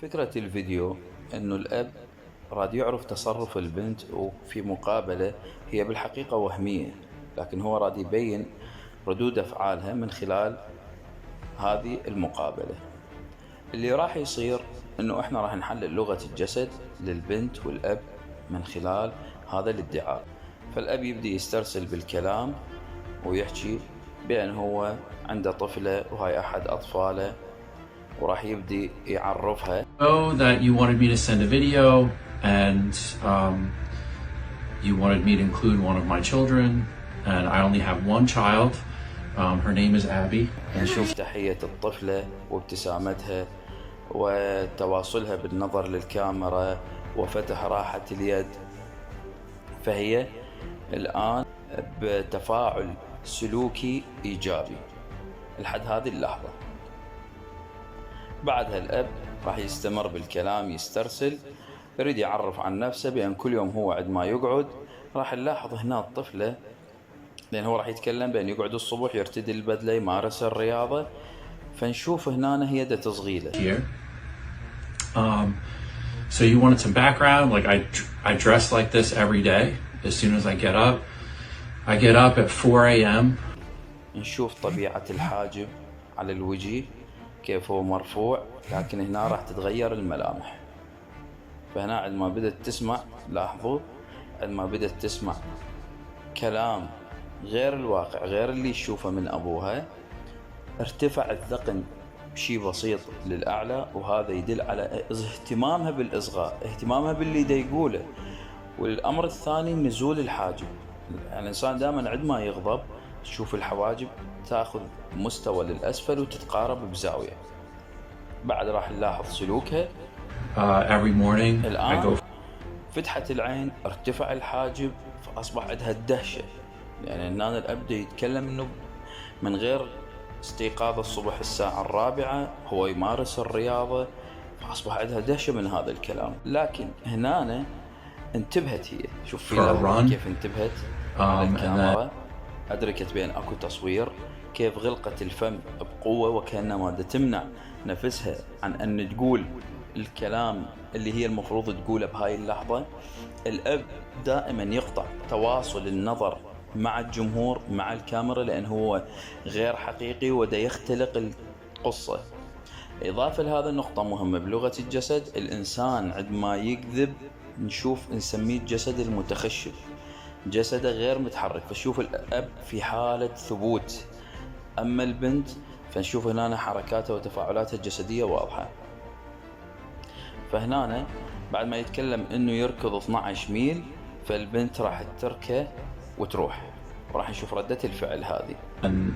فكرة الفيديو انه الاب راد يعرف تصرف البنت، وفي مقابلة هي بالحقيقة وهمية، لكن هو راد يبين ردود افعالها من خلال هذه المقابلة. اللي راح يصير انه احنا راح نحلل لغة الجسد للبنت والاب من خلال هذا الادعاء. فالاب يبدي يسترسل بالكلام ويحكي بأن هو عنده طفلة وهاي احد اطفاله، وراح يبدي يعرفها. Know that you wanted me to send a video and you wanted me to include one of my children, and I only have one child. Her name is Abby. نشوف تحية الطفلة وابتسامتها وتواصلها بالنظر للكاميرا وفتح راحة اليد، فهي الآن بتفاعل سلوكي إيجابي لحد هذه اللحظة. بعدها الأب راح يستمر بالكلام، يسترسل، يريد يعرف عن نفسه بأن كل يوم هو عندما يقعد راح نلاحظ هنا الطفلة، لأن هو راح يتكلم بأن يقعد الصبح يرتدي البدلة يمارس الرياضة، فنشوف هنا هي تصغيله. So you wanted some background, like I dress like this every day as soon as I get up. I get up at 4 a.m. نشوف طبيعة الحاجب على الوجه كيف هو مرفوع، لكن هنا راح تتغير الملامح. فهنا عندما بدأت تسمع، لاحظوا عندما بدأت تسمع كلام غير الواقع، غير اللي يشوفه من أبوها، ارتفع الذقن بشي بسيط للأعلى، وهذا يدل على اهتمامها بالإصغاء، اهتمامها باللي دا يقوله. والأمر الثاني نزول الحاجب. الإنسان دائما عندما يغضب تشوف الحواجب تاخذ مستوى للأسفل وتتقارب بزاوية. بعد راح نلاحظ سلوكها. Every morning الآن فتحت العين، ارتفع الحاجب، فأصبح عندها الدهشة. يعني هنا الأب يتكلم إنه من غير استيقاظ الصبح الساعة 4 هو يمارس الرياضة، فأصبح عندها دهشة من هذا الكلام. لكن هنا انتبهت هي، شوف في كيف انتبهت الكاميرا، أدركت بأن أكو تصوير، كيف غلقت الفم بقوة وكأنما تمنع نفسها عن أن تقول الكلام اللي هي المفروض تقوله بهاي اللحظة. الأب دائما يقطع تواصل النظر مع الجمهور مع الكاميرا، لأن هو غير حقيقي ودا يختلق القصة. إضافة لهذا النقطة مهمة بلغة الجسد، الإنسان عندما يكذب نشوف نسميه الجسد المتخشب، جسده غير متحرك، فشوف الأب في حالة ثبوت. أما البنت فنشوف هنا حركاتها وتفاعلاتها الجسدية واضحة. فهنا بعد ما يتكلم إنه يركض 12 ميل، فالبنت راح تركه وتروح، وراح نشوف ردة الفعل هذه. And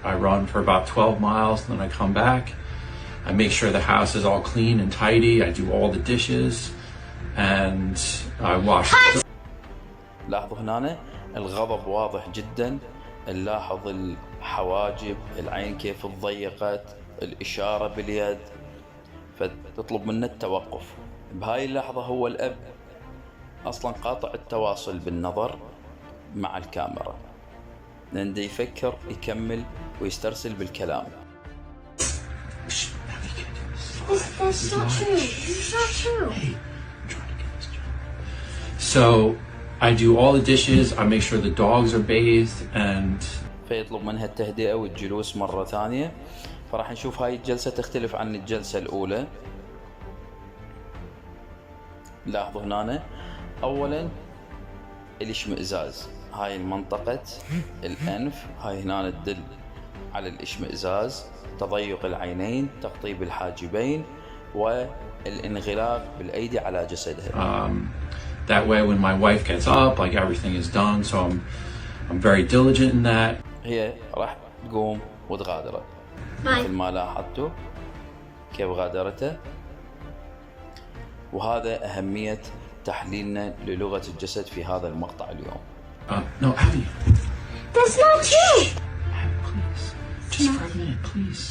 I run for about 12 miles, and then I come back. I make sure the house is all clean and tidy. I do all the dishes, and I wash. لاحظوا هنا الغضب واضح جدا، نلاحظ الحواجب، العين كيف تضيقت، الإشارة باليد، فتطلب منه التوقف. بهاي اللحظة هو الأب أصلا قاطع التواصل بالنظر مع الكاميرا، لأنه يفكر يكمل ويسترسل بالكلام. That's not true. It's not true. Hey, I'm trying to get this job. So I do all the dishes. I make sure the dogs are bathed, and فيطلب منها التهدئة والجلوس مرة ثانية. فراح نشوف هاي الجلسة تختلف عن الجلسة الأولى. لاحظوا هنا أولا الاشمئزاز، هاي المنطقة الأنف، هاي هنا تدل على الاشمئزاز، تضيق العينين، تقطيب الحاجبين، والانغلاق بالأيدي على جسدها. That way when my wife gets up, like everything is done, so I'm very diligent in that. هي راح تقوم وتغادره مثل ما لاحظتوا كيف غادرته. وهذا أهمية تحليلنا للغة الجسد في هذا المقطع اليوم. No, Abby. That's not true. Abby, please. Just for a minute, please.